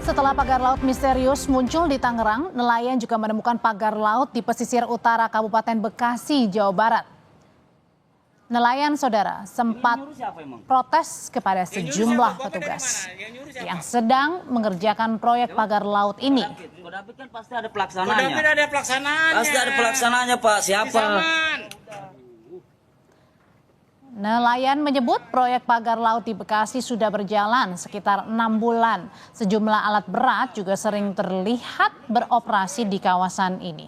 Setelah pagar laut misterius muncul di Tangerang, nelayan juga menemukan pagar laut di pesisir utara Kabupaten Bekasi, Jawa Barat. Nelayan saudara sempat protes kepada sejumlah petugas yang sedang mengerjakan proyek pagar laut ini. Kodapit kan pasti ada pelaksananya. Pasti ada pelaksananya, Pak. Siapa? Nelayan menyebut proyek pagar laut di Bekasi sudah berjalan sekitar 6 bulan. Sejumlah alat berat juga sering terlihat beroperasi di kawasan ini.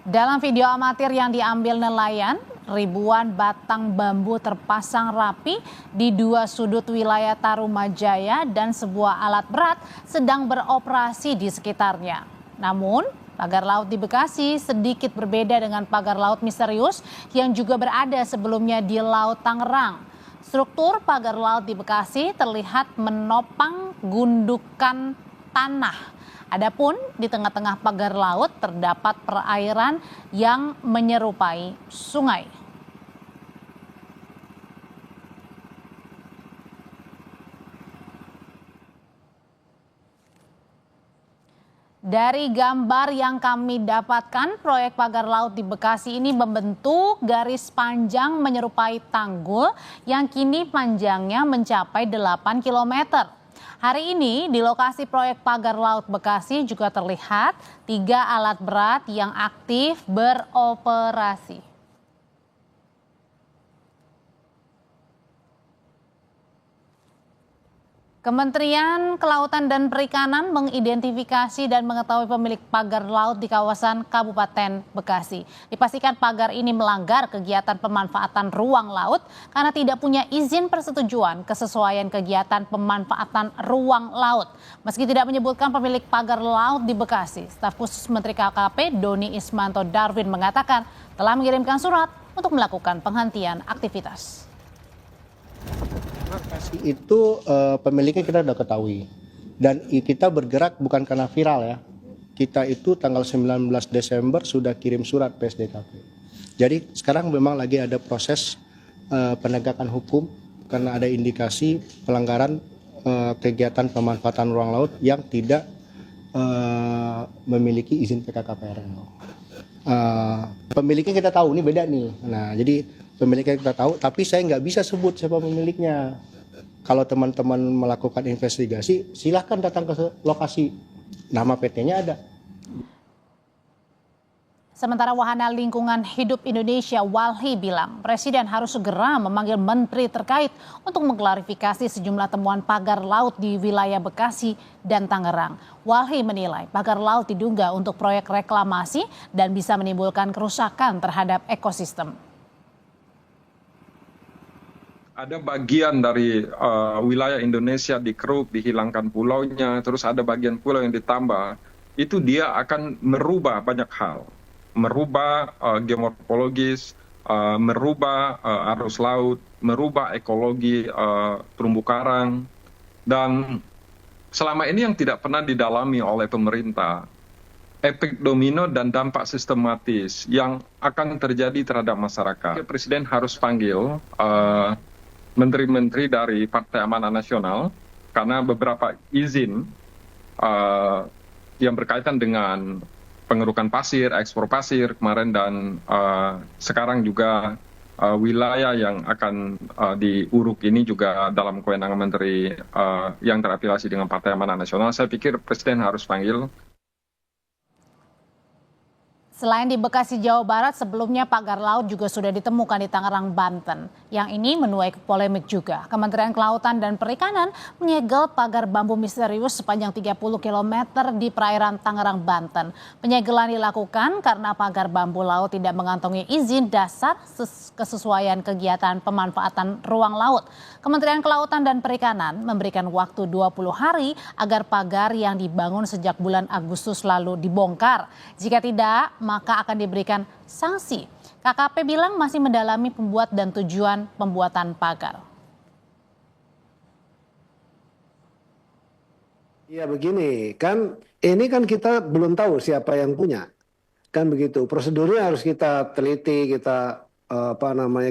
Dalam video amatir yang diambil nelayan, ribuan batang bambu terpasang rapi di dua sudut wilayah Tarumajaya dan sebuah alat berat sedang beroperasi di sekitarnya. Namun, pagar laut di Bekasi sedikit berbeda dengan pagar laut misterius yang juga berada sebelumnya di Laut Tangerang. Struktur pagar laut di Bekasi terlihat menopang gundukan tanah. Adapun di tengah-tengah pagar laut terdapat perairan yang menyerupai sungai. Dari gambar yang kami dapatkan, proyek pagar laut di Bekasi ini membentuk garis panjang menyerupai tanggul yang kini panjangnya mencapai 8 km. Hari ini di lokasi proyek pagar laut Bekasi juga terlihat 3 alat berat yang aktif beroperasi. Kementerian Kelautan dan Perikanan mengidentifikasi dan mengetahui pemilik pagar laut di kawasan Kabupaten Bekasi. Dipastikan pagar ini melanggar kegiatan pemanfaatan ruang laut karena tidak punya izin persetujuan kesesuaian kegiatan pemanfaatan ruang laut. Meski tidak menyebutkan pemilik pagar laut di Bekasi, staf khusus Menteri KKP Doni Ismanto Darwin mengatakan telah mengirimkan surat untuk melakukan penghentian aktivitas. Itu pemiliknya kita sudah ketahui dan kita bergerak bukan karena viral ya. Kita itu tanggal 19 Desember sudah kirim surat PSDKP. Jadi sekarang memang lagi ada proses penegakan hukum karena ada indikasi pelanggaran kegiatan pemanfaatan ruang laut yang tidak memiliki izin PKKPRL. Pemiliknya kita tahu, ini beda nih. Nah, jadi pemiliknya kita tahu, tapi saya nggak bisa sebut siapa pemiliknya. Kalau teman-teman melakukan investigasi, silahkan datang ke lokasi. Nama PT-nya ada. Sementara Wahana Lingkungan Hidup Indonesia Walhi bilang Presiden harus segera memanggil menteri terkait untuk mengklarifikasi sejumlah temuan pagar laut di wilayah Bekasi dan Tangerang. Walhi menilai pagar laut diduga untuk proyek reklamasi dan bisa menimbulkan kerusakan terhadap ekosistem. Ada bagian dari wilayah Indonesia dikeruk, dihilangkan pulaunya, terus ada bagian pulau yang ditambah, itu dia akan merubah banyak hal. Merubah geomorfologis, merubah arus laut, merubah ekologi terumbu karang. Dan selama ini yang tidak pernah didalami oleh pemerintah, efek domino dan dampak sistematis yang akan terjadi terhadap masyarakat. Presiden harus panggil menteri-menteri dari Partai Amanat Nasional karena beberapa izin yang berkaitan dengan pengerukan pasir, ekspor pasir kemarin dan sekarang juga wilayah yang akan diuruk ini juga dalam kewenangan menteri yang terafiliasi dengan Partai Amanat Nasional. Saya pikir Presiden harus panggil. Selain di Bekasi, Jawa Barat, sebelumnya pagar laut juga sudah ditemukan di Tangerang, Banten. Yang ini menuai polemik juga. Kementerian Kelautan dan Perikanan menyegel pagar bambu misterius sepanjang 30 km di perairan Tangerang, Banten. Penyegelan dilakukan karena pagar bambu laut tidak mengantongi izin dasar kesesuaian kegiatan pemanfaatan ruang laut. Kementerian Kelautan dan Perikanan memberikan waktu 20 hari agar pagar yang dibangun sejak bulan Agustus lalu dibongkar. Jika tidak, maka akan diberikan sanksi. KKP bilang masih mendalami pembuat dan tujuan pembuatan pagar. Ya begini, ini kan kita belum tahu siapa yang punya. Kan begitu. Prosedurnya harus kita teliti, kita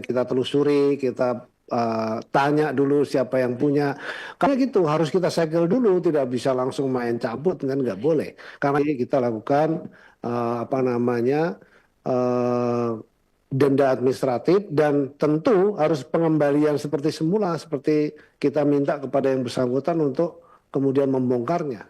kita telusuri, kita tanya dulu siapa yang punya. Karena gitu harus kita segel dulu, tidak bisa langsung main cabut, kan nggak boleh. Karena kita lakukan denda administratif, dan tentu harus pengembalian seperti semula, seperti kita minta kepada yang bersangkutan untuk kemudian membongkarnya.